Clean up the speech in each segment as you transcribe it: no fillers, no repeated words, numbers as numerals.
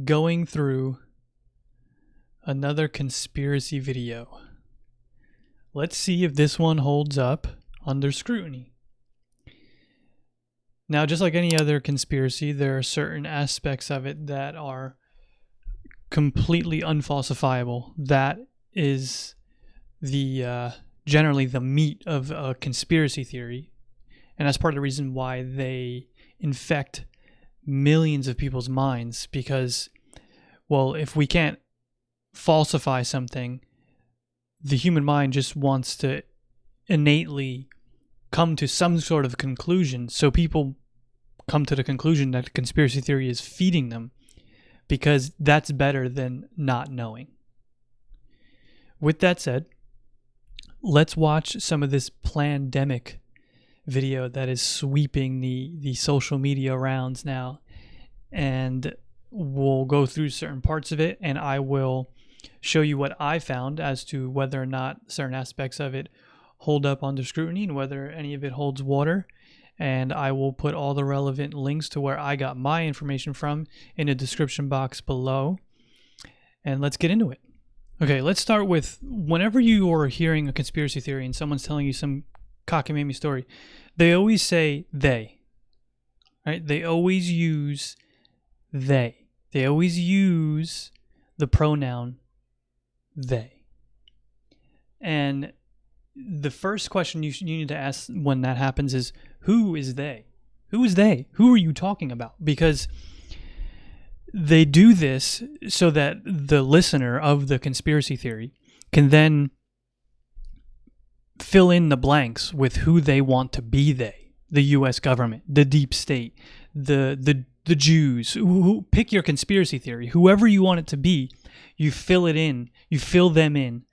going through another conspiracy video. Let's see if this one holds up under scrutiny. Now, just like any other conspiracy, there are certain aspects of it that are completely unfalsifiable. That is the generally the meat of a conspiracy theory, and that's part of the reason why they infect millions of people's minds, because, well, if we can't falsify something, the human mind just wants to innately come to some sort of conclusion. So people come to the conclusion that the conspiracy theory is feeding them, because that's better than not knowing. With that said, let's watch some of this Plandemic video that is sweeping the social media rounds now, and we'll go through certain parts of it, and I will show you what I found as to whether or not certain aspects of it hold up under scrutiny and whether any of it holds water. And I will put all the relevant links to where I got my information from in the description box below. And let's get into it. Okay, let's start with, whenever you are hearing a conspiracy theory and someone's telling you some cockamamie story, they always say they, right? They always use they. They always use the pronoun they. And the first question you need to ask when that happens is, who is they? Who is they? Who are you talking about? Because they do this so that the listener of the conspiracy theory can then fill in the blanks with who they want to be they. The U.S. government, the deep state, the Jews. Who pick your conspiracy theory. Whoever you want it to be, you fill it in. You fill them in.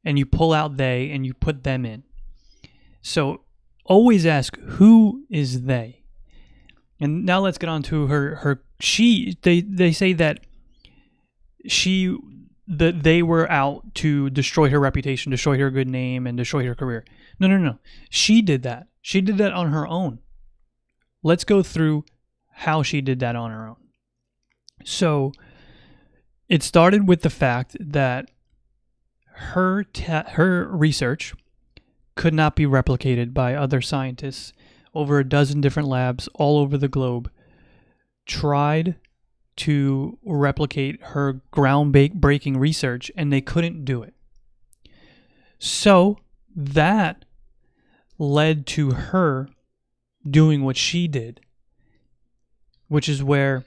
And you pull out they and you put them in. So always ask, who is they? And now let's get on to her. They say that they were out to destroy her reputation, destroy her good name, and destroy her career. No. She did that. She did that on her own. Let's go through how she did that on her own. So it started with the fact that her research could not be replicated by other scientists. Over a dozen different labs all over the globe tried to replicate her groundbreaking research, and they couldn't do it. So that led to her doing what she did, which is where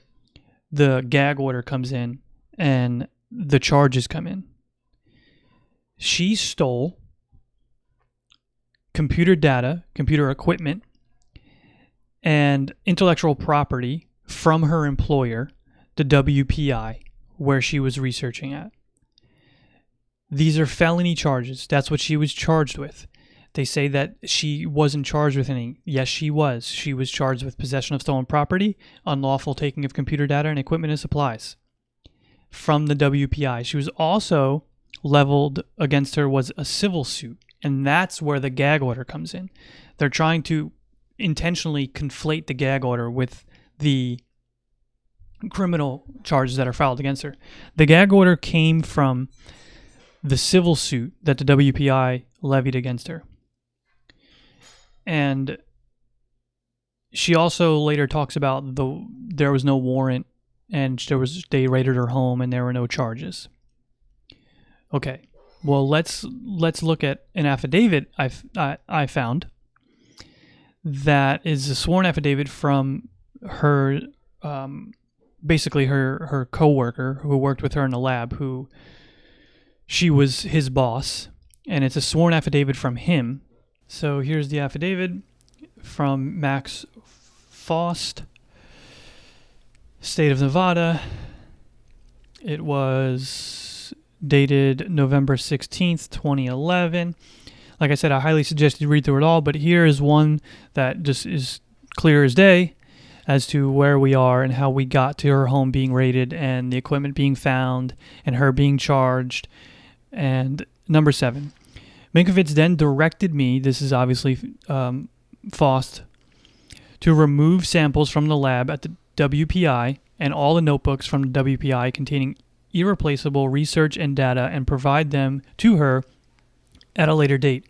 the gag order comes in and the charges come in. She stole computer data, computer equipment, and intellectual property from her employer, the WPI, where she was researching at. These are felony charges. That's what she was charged with. They say that she wasn't charged with any. Yes, she was. She was charged with possession of stolen property, unlawful taking of computer data and equipment and supplies from the WPI. She was also leveled against her was a civil suit, and that's where the gag order comes in. They're trying to intentionally conflate the gag order with the criminal charges that are filed against her. The gag order came from the civil suit that the WPI levied against her. And she also later talks about there was no warrant, and they raided her home and there were no charges. Okay, well, let's look at an affidavit I found that is a sworn affidavit from her, basically her coworker who worked with her in the lab, who she was his boss, and it's a sworn affidavit from him. So here's the affidavit from Max Faust, State of Nevada. It was dated November 16th, 2011. Like I said, I highly suggest you read through it all, but here is one that just is clear as day as to where we are and how we got to her home being raided and the equipment being found and her being charged. And number 7, Mikovits then directed me, this is obviously Faust, to remove samples from the lab at the WPI and all the notebooks from the WPI containing irreplaceable research and data and provide them to her at a later date.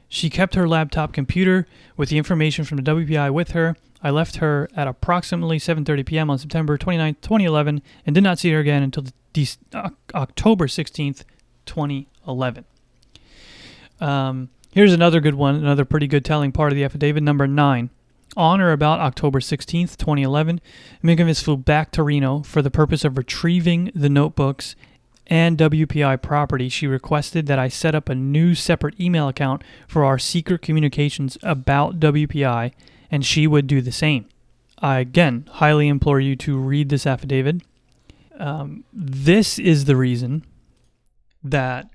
She kept her laptop computer with the information from the WPI with her. I left her at approximately 7:30 p.m. on September 29, 2011, and did not see her again until October 16th, 2011. Here's another good one, another pretty good telling part of the affidavit, number 9. On or about October 16th, 2011, Mikovits flew back to Reno for the purpose of retrieving the notebooks and WPI property. She requested that I set up a new separate email account for our secret communications about WPI, and she would do the same. I, again, highly implore you to read this affidavit. This is the reason that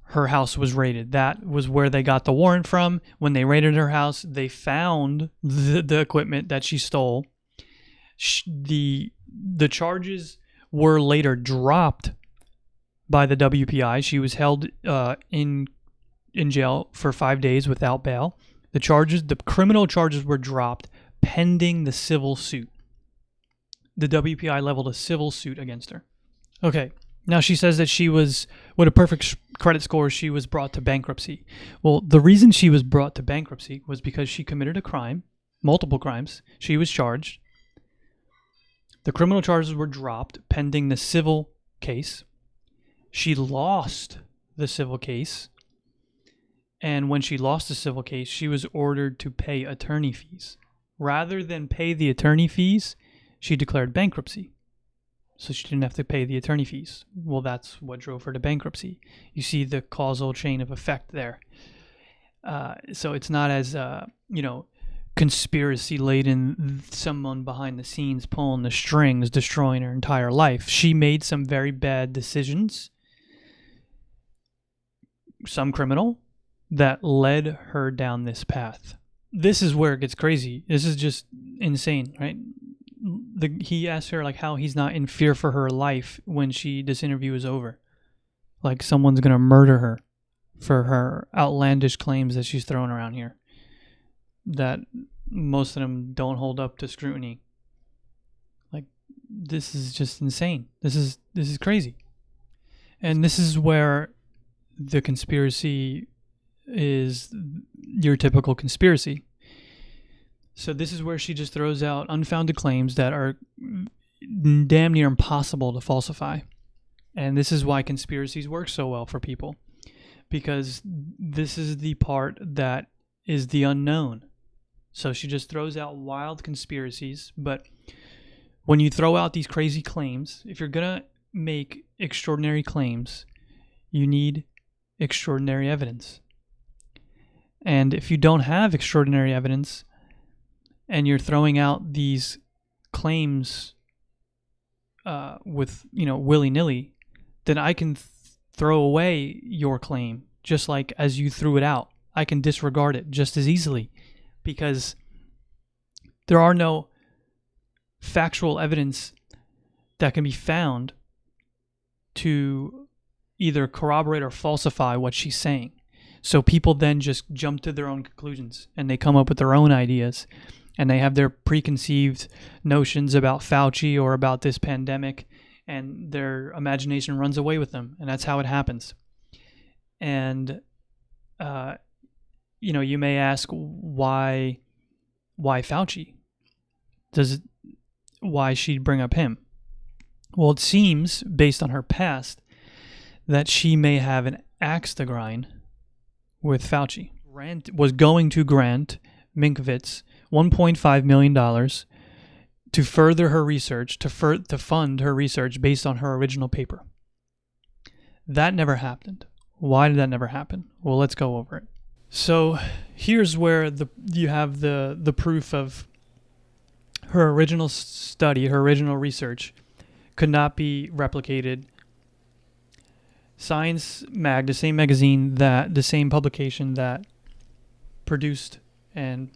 her house was raided. That was where they got the warrant from. When they raided her house, they found the equipment that she stole. The charges were later dropped by the WPI. She was held in jail for 5 days without bail. The criminal charges were dropped pending the civil suit. The WPI leveled a civil suit against her. Okay. Now she says that she was, with a perfect credit score, she was brought to bankruptcy. Well, the reason she was brought to bankruptcy was because she committed a crime, multiple crimes. She was charged. The criminal charges were dropped pending the civil case. She lost the civil case. And when she lost the civil case, she was ordered to pay attorney fees. Rather than pay the attorney fees, she declared bankruptcy. So she didn't have to pay the attorney fees. Well, that's what drove her to bankruptcy. You see the causal chain of effect there. So it's not as, conspiracy-laden, someone behind the scenes pulling the strings, destroying her entire life. She made some very bad decisions, some criminal, that led her down this path. This is where it gets crazy. This is just insane, right? He asked her how he's not in fear for her life when this interview is over. Like someone's going to murder her for her outlandish claims that she's throwing around here. That most of them don't hold up to scrutiny. This is just insane. This is crazy. And this is where the conspiracy is your typical conspiracy. So this is where she just throws out unfounded claims that are damn near impossible to falsify. And this is why conspiracies work so well for people. Because this is the part that is the unknown. So she just throws out wild conspiracies. But when you throw out these crazy claims, if you're going to make extraordinary claims, you need extraordinary evidence. And if you don't have extraordinary evidence, and you're throwing out these claims with, willy-nilly, then I can throw away your claim just like as you threw it out. I can disregard it just as easily because there are no factual evidence that can be found to either corroborate or falsify what she's saying. So people then just jump to their own conclusions and they come up with their own ideas. And they have their preconceived notions about Fauci or about this pandemic, and their imagination runs away with them, and that's how it happens. And, you may ask why Fauci? Why she'd bring up him? Well, it seems, based on her past, that she may have an axe to grind with Fauci. Was going to grant Mikovits $1.5 million to further her research, to fund her research based on her original paper. That never happened. Why did that never happen? Well, let's go over it. So here's where you have the proof of her original study, her original research could not be replicated. Science Mag, the same magazine, the same publication that produced and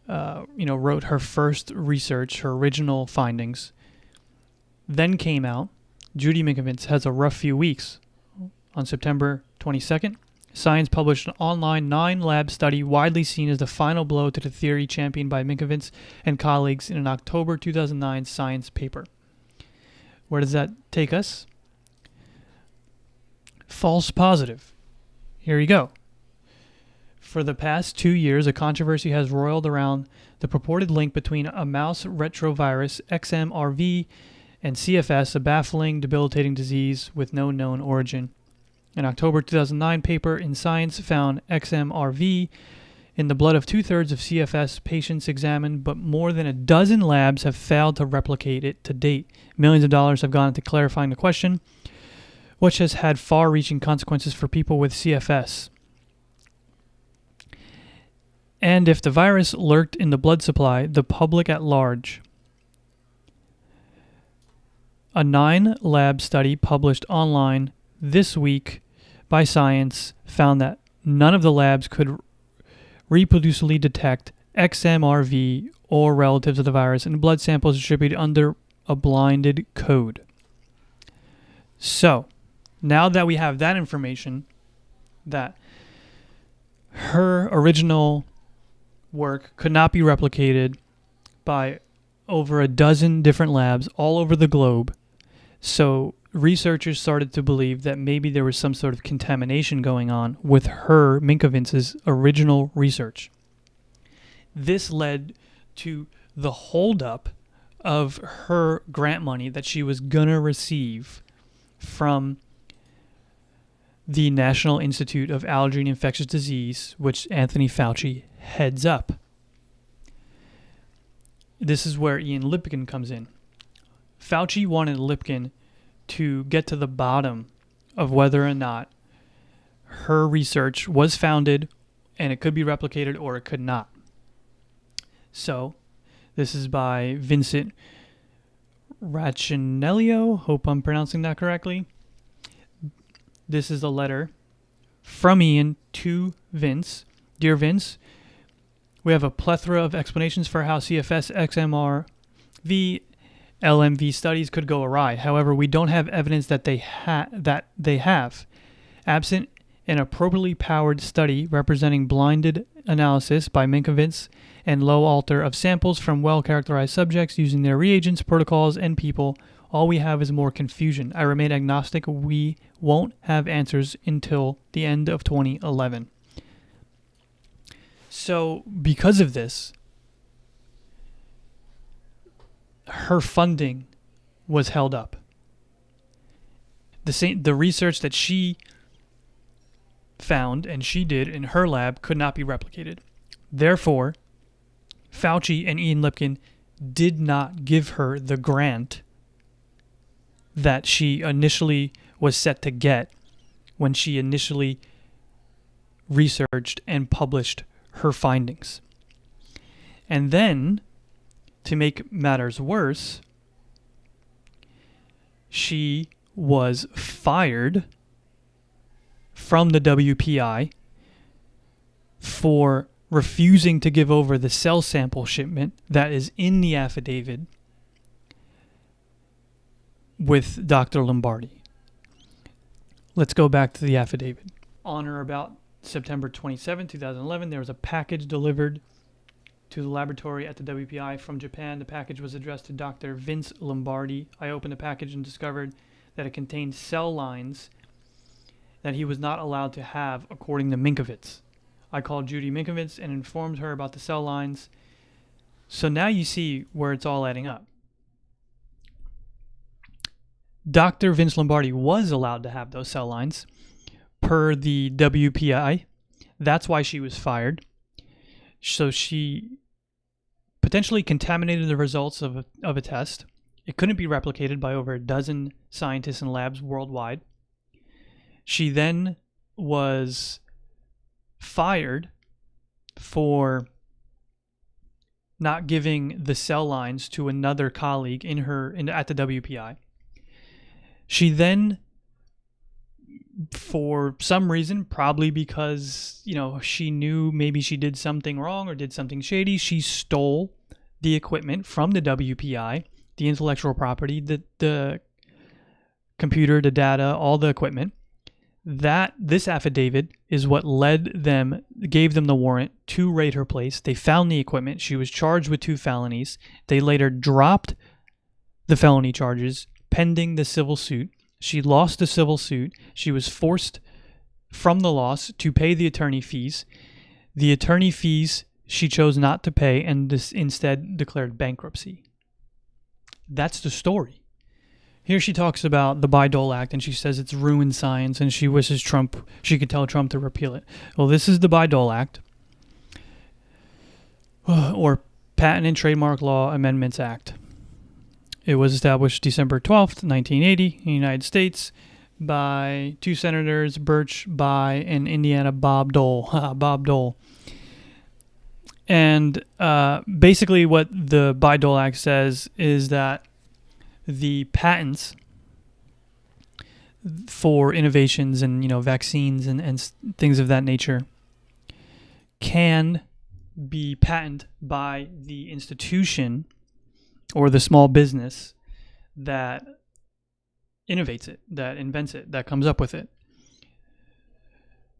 wrote her first research, her original findings, then came out. Judy Mikovits has a rough few weeks. On September 22nd, Science published an online 9-lab study widely seen as the final blow to the theory championed by Mikovits and colleagues in an October 2009 Science paper. Where does that take us? False positive. Here you go. For the past 2 years, a controversy has roiled around the purported link between a mouse retrovirus, XMRV, and CFS, a baffling, debilitating disease with no known origin. An October 2009 paper in Science found XMRV in the blood of 2/3 of CFS patients examined, but more than a dozen labs have failed to replicate it to date. Millions of dollars have gone into clarifying the question, which has had far-reaching consequences for people with CFS. And if the virus lurked in the blood supply, the public at large. A 9-lab study published online this week by Science found that none of the labs could reproducibly detect XMRV or relatives of the virus in blood samples distributed under a blinded code. So, now that we have that information, that her original work could not be replicated by over a dozen different labs all over the globe, so researchers started to believe that maybe there was some sort of contamination going on with her, Mikovits' original research. This led to the holdup of her grant money that she was going to receive from the National Institute of Allergy and Infectious Disease, which Anthony Fauci heads up. This is where Ian Lipkin comes in. Fauci wanted Lipkin to get to the bottom of whether or not her research was founded and it could be replicated or it could not. So, this is by Vincent Raccinello. Hope I'm pronouncing that correctly. This is a letter from Ian to Vince. Dear Vince, we have a plethora of explanations for how CFS, XMRV, LMV studies could go awry. However, we don't have evidence that they have. Absent an appropriately powered study representing blinded analysis by Mikovits and low alter of samples from well-characterized subjects using their reagents, protocols, and people, all we have is more confusion. I remain agnostic. We won't have answers until the end of 2011. So, because of this, her funding was held up. The research that she found and she did in her lab could not be replicated. Therefore, Fauci and Ian Lipkin did not give her the grant that she initially was set to get when she initially researched and published her findings. And then, to make matters worse, she was fired from the WPI for refusing to give over the cell sample shipment that is in the affidavit with Dr. Lombardi. Let's go back to the affidavit. On or about September 27, 2011, there was a package delivered to the laboratory at the WPI from Japan. The package was addressed to Dr. Vince Lombardi. I opened the package and discovered that it contained cell lines that he was not allowed to have according to Mikovits. I called Judy Mikovits and informed her about the cell lines. So now you see where it's all adding up. Dr. Vince Lombardi was allowed to have those cell lines per the WPI. That's why she was fired. So she potentially contaminated the results of a test. It couldn't be replicated by over a dozen scientists and labs worldwide. She then was fired for not giving the cell lines to another colleague at the WPI. She then, for some reason, probably because, she knew maybe she did something wrong or did something shady, she stole the equipment from the WPI, the intellectual property, the computer, the data, all the equipment. This affidavit is what gave them the warrant to raid her place. They found the equipment. She was charged with 2 felonies. They later dropped the felony charges pending the civil suit. She lost the civil suit. She was forced from the loss to pay the attorney fees. The attorney fees she chose not to pay and instead declared bankruptcy. That's the story. Here she talks about the Bayh-Dole Act, and she says it's ruined science, and she wishes she could tell Trump to repeal it. Well, this is the Bayh-Dole Act, or Patent and Trademark Law Amendments Act. It was established December 12th, 1980, in the United States by 2 senators, Birch, Bayh, and Indiana Bob Dole. Bob Dole. And basically what the Bayh-Dole Act says is that the patents for innovations and vaccines and things of that nature can be patented by the institution or the small business that innovates it, that invents it, that comes up with it.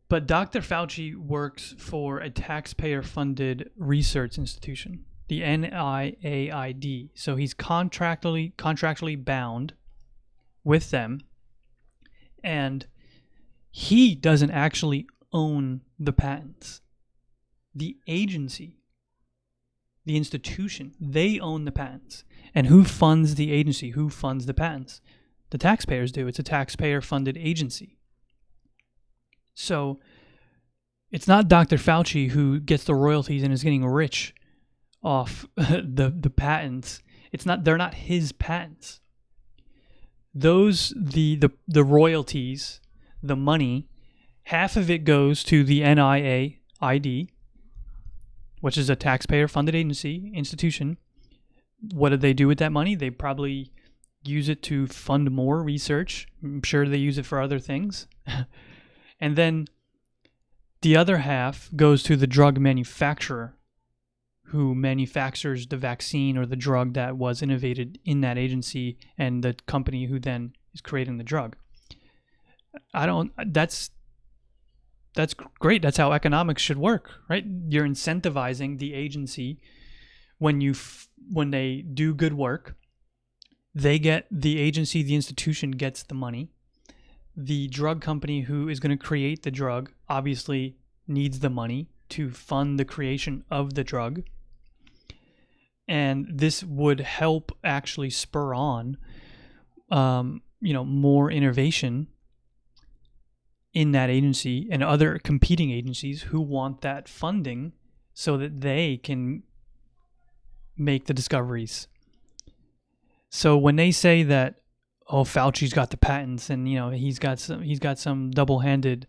But Dr. Fauci works for a taxpayer-funded research institution, the NIAID. So he's contractually bound with them, and he doesn't actually own the patents. The agency, the institution, they own the patents. And who funds the agency? Who funds the patents? The taxpayers do. It's a taxpayer-funded agency. So it's not Dr. Fauci who gets the royalties and is getting rich off the patents. They're not his patents. The royalties, the money, half of it goes to the NIAID, which is a taxpayer-funded institution. What do they do with that money? They probably use it to fund more research. I'm sure they use it for other things. And then the other half goes to the drug manufacturer who manufactures the vaccine or the drug that was innovated in that agency and the company who then is creating the drug. That's great. That's how economics should work, right? You're incentivizing the agency when they do good work. The agency, the institution gets the money. The drug company who is going to create the drug obviously needs the money to fund the creation of the drug. And this would help actually spur on, more innovation in that agency and other competing agencies who want that funding so that they can make the discoveries. So when they say that, Fauci's got the patents, and he's got some double-handed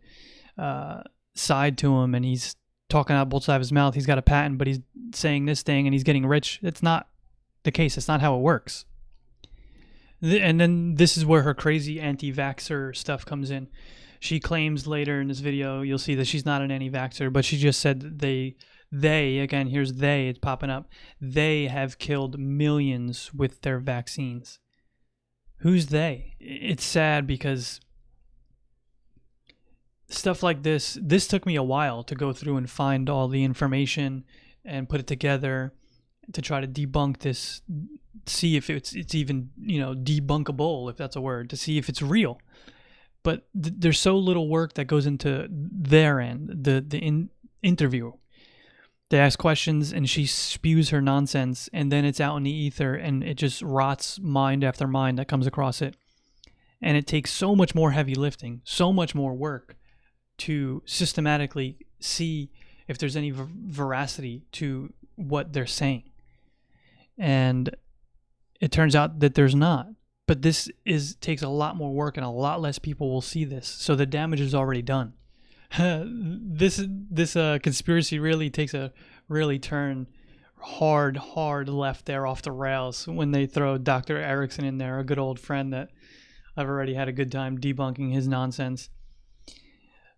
side to him, and he's talking out both sides of his mouth. He's got a patent, but he's saying this thing, and he's getting rich. It's not the case. It's not how it works. And then this is where her crazy anti-vaxxer stuff comes in. She claims later in this video, you'll see that she's not an anti-vaxxer, but she just said that they again, here's they, it's popping up. They have killed millions with their vaccines. Who's they? It's sad because stuff like this took me a while to go through and find all the information and put it together to try to debunk this, see if it's even, debunkable, if that's a word, to see if it's real. But there's so little work that goes into their end, the interview. They ask questions and she spews her nonsense, and then it's out in the ether and it just rots mind after mind that comes across it. And it takes so much more heavy lifting, so much more work to systematically see if there's any veracity to what they're saying. And it turns out that there's not. But this takes a lot more work, and a lot less people will see this. So the damage is already done. This conspiracy really takes a turn hard left there off the rails when they throw Dr. Erickson in there, a good old friend that I've already had a good time debunking his nonsense.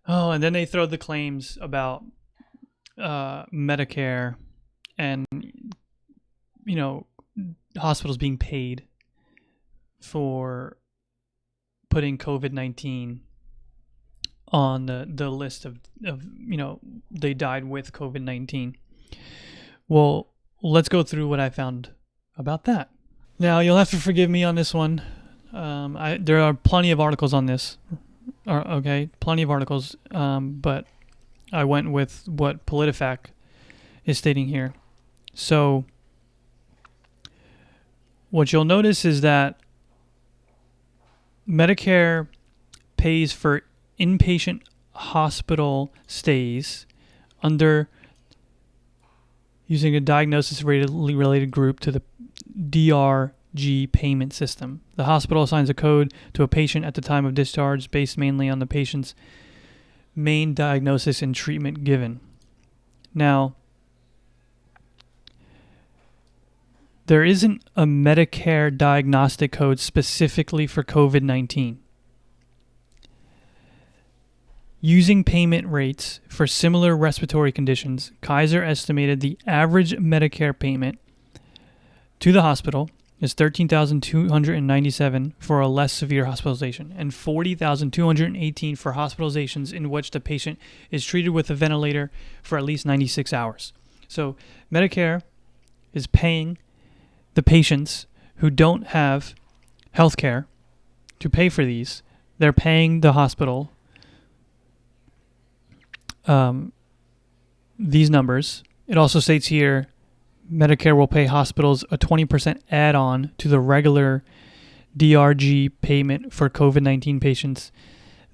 Oh, and then they throw the claims about Medicare and hospitals being paid for putting COVID-19 on the list of they died with COVID-19. Well, let's go through what I found about that. Now, you'll have to forgive me on this one. There are plenty of articles on this. Plenty of articles, but I went with what PolitiFact is stating here. So, what you'll notice is that Medicare pays for inpatient hospital stays under using a diagnosis-related group to the DRG payment system. The hospital assigns a code to a patient at the time of discharge based mainly on the patient's main diagnosis and treatment given. Now, there isn't a Medicare diagnostic code specifically for COVID-19. Using payment rates for similar respiratory conditions, Kaiser estimated the average Medicare payment to the hospital is $13,297 for a less severe hospitalization and $40,218 for hospitalizations in which the patient is treated with a ventilator for at least 96 hours. So Medicare is paying the patients who don't have health care to pay for these. They're paying the hospital these numbers. It also states here Medicare will pay hospitals a 20% add-on to the regular DRG payment for COVID-19 patients.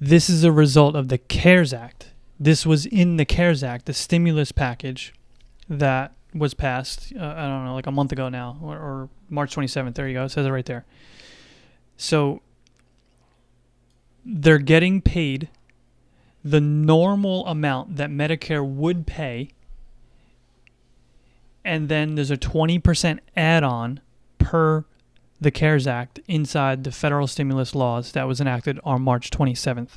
This is a result of the CARES Act. This was in the CARES Act, the stimulus package that was passed, I don't know, like a month ago now, or March 27th. There you go. It says it right there. So they're getting paid the normal amount that Medicare would pay, and then there's a 20% add-on per the CARES Act inside the federal stimulus laws that was enacted on March 27th.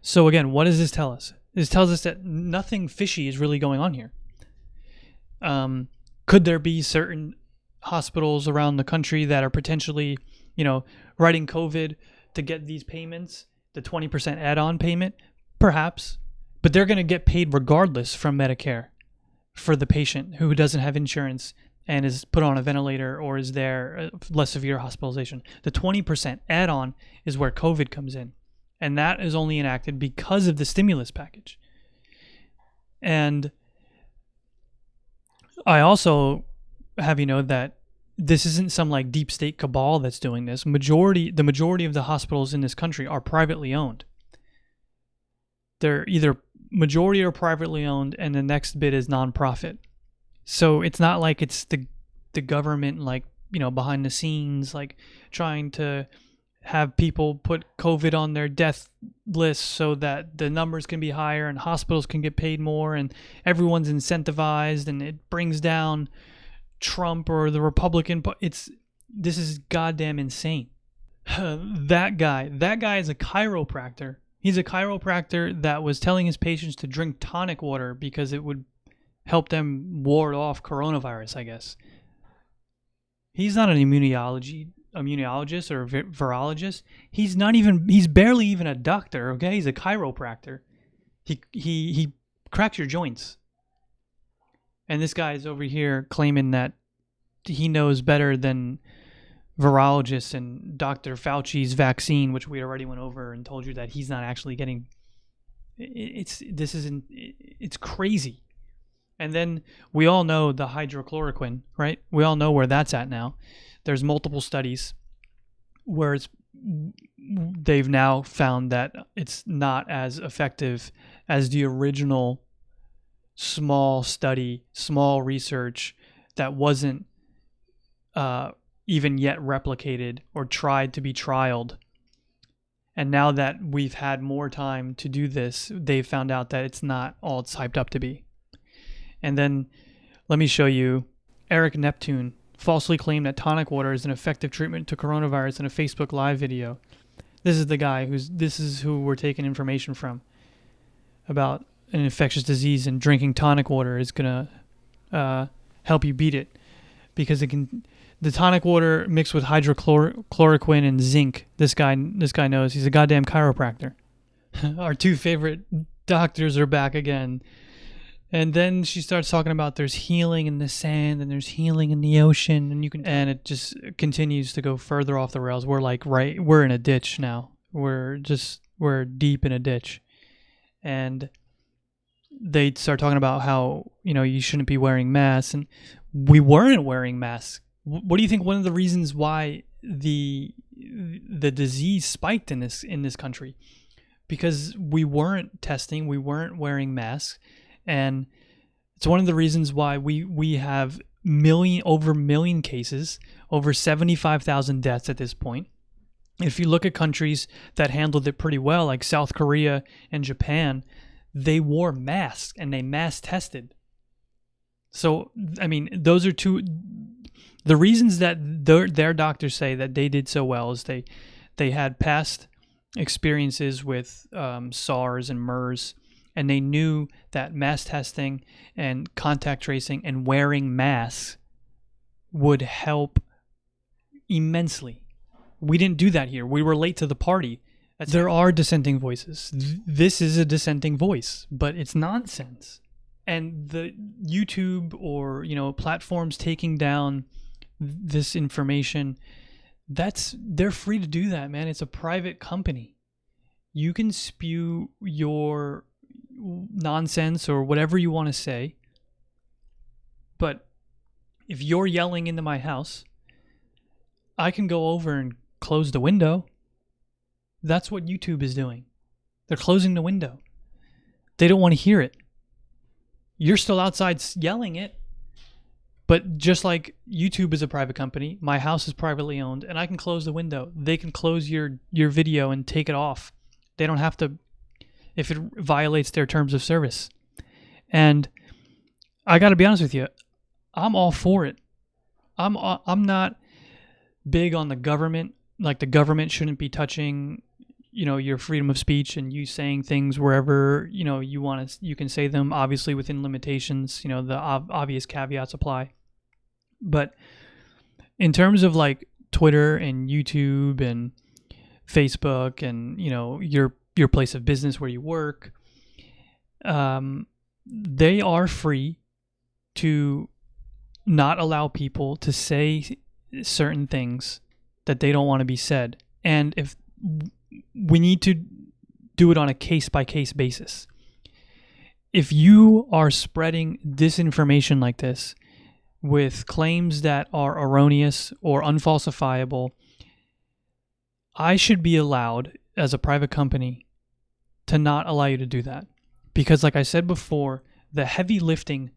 So again, what does this tell us? This tells us that nothing fishy is really going on here. Could there be certain hospitals around the country that are potentially, writing COVID to get these payments? The 20% add-on payment? Perhaps. But they're going to get paid regardless from Medicare for the patient who doesn't have insurance and is put on a ventilator or is there less severe hospitalization. The 20% add-on is where COVID comes in. And that is only enacted because of the stimulus package. And I also have you know that this isn't some like deep state cabal that's doing this. The majority of the hospitals in this country are privately owned. They're either majority or privately owned, and the next bit is nonprofit. So it's not like it's the government behind the scenes trying to have people put COVID on their death list so that the numbers can be higher and hospitals can get paid more and everyone's incentivized and it brings down Trump or the Republican. This is goddamn insane. That guy is a chiropractor. He's a chiropractor that was telling his patients to drink tonic water because it would help them ward off coronavirus, I guess. He's not an immunologist or virologist. He's barely even a doctor, okay? He's a chiropractor. He cracks your joints. And this guy is over here claiming that he knows better than virologists and Dr. Fauci's vaccine, which we already went over and told you that he's not actually getting. It's crazy. And then we all know the hydrochloroquine, right? We all know where that's at now. There's multiple studies where they've now found that it's not as effective as the original small study, small research that wasn't even yet replicated or tried to be trialed. And now that we've had more time to do this, they've found out that it's not all it's hyped up to be. And then let me show you Eric Neptune falsely claimed that tonic water is an effective treatment to coronavirus in a Facebook Live video. This is the guy this is who we're taking information from about an infectious disease, and drinking tonic water is going to help you beat it because the tonic water mixed with hydrochloroquine and zinc. This guy knows. He's a goddamn chiropractor. Our two favorite doctors are back again. And then she starts talking about there's healing in the sand and there's healing in the ocean, and it just continues to go further off the rails. We're in a ditch now. We're deep in a ditch. And they start talking about how, you shouldn't be wearing masks, and we weren't wearing masks. What do you think one of the reasons why the disease spiked in this country? Because we weren't testing, we weren't wearing masks. And it's one of the reasons why we have over a million cases, over 75,000 deaths at this point. If you look at countries that handled it pretty well, like South Korea and Japan, they wore masks and they mass tested. So, I mean, those are the reasons that their doctors say that they did so well is they had past experiences with SARS and MERS. And they knew that mass testing and contact tracing and wearing masks would help immensely. We didn't do that here. We were late to the party. There are dissenting voices. This is a dissenting voice, but it's nonsense. And the YouTube or, platforms taking down this information, they're free to do that, man. It's a private company. You can spew your nonsense or whatever you want to say, but if you're yelling into my house, I can go over and close the window. That's what YouTube is doing. They're closing the window. They don't want to hear it. You're still outside yelling it, but just like YouTube is a private company, my house is privately owned, and I can close the window. They can close your video and take it off. They don't have to if it violates their terms of service. And I got to be honest with you, I'm all for it. I'm not big on the government. Like, the government shouldn't be touching, your freedom of speech and you saying things wherever, you can say them, obviously within limitations, the obvious caveats apply. But in terms of like Twitter and YouTube and Facebook and, your place of business where you work, they are free to not allow people to say certain things that they don't want to be said. And if we need to do it on a case-by-case basis. If you are spreading disinformation like this with claims that are erroneous or unfalsifiable, I should be allowed, as a private company, to not allow you to do that. Because like I said before, the heavy lifting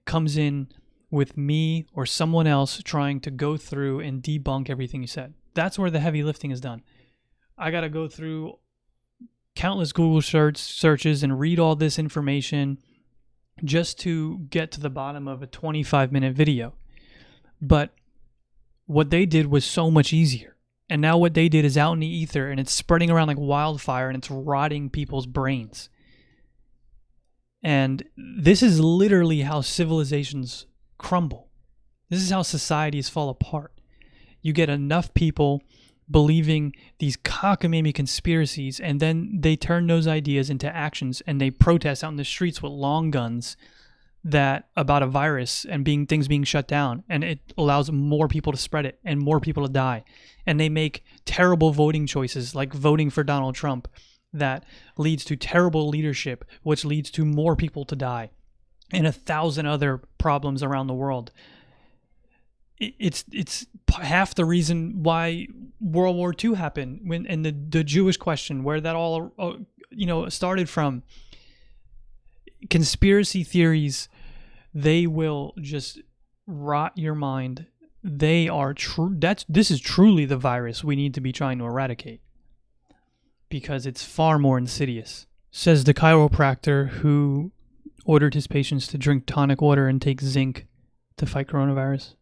comes in with me or someone else trying to go through and debunk everything you said. That's where the heavy lifting is done. I got to go through countless Google searches and read all this information just to get to the bottom of a 25-minute video. But what they did was so much easier. And now what they did is out in the ether, and it's spreading around like wildfire, and it's rotting people's brains. And this is literally how civilizations crumble. This is how societies fall apart. You get enough people believing these cockamamie conspiracies, and then they turn those ideas into actions, and they protest out in the streets with long guns about a virus and things being shut down, and it allows more people to spread it and more people to die. And they make terrible voting choices, like voting for Donald Trump, that leads to terrible leadership, which leads to more people to die, and 1,000 other problems around the world. It's half the reason why World War II happened, and the Jewish question, where that all started from. Conspiracy theories, they will just rot your mind. They are true. This is truly the virus we need to be trying to eradicate, because it's far more insidious. Says the chiropractor who ordered his patients to drink tonic water and take zinc to fight coronavirus.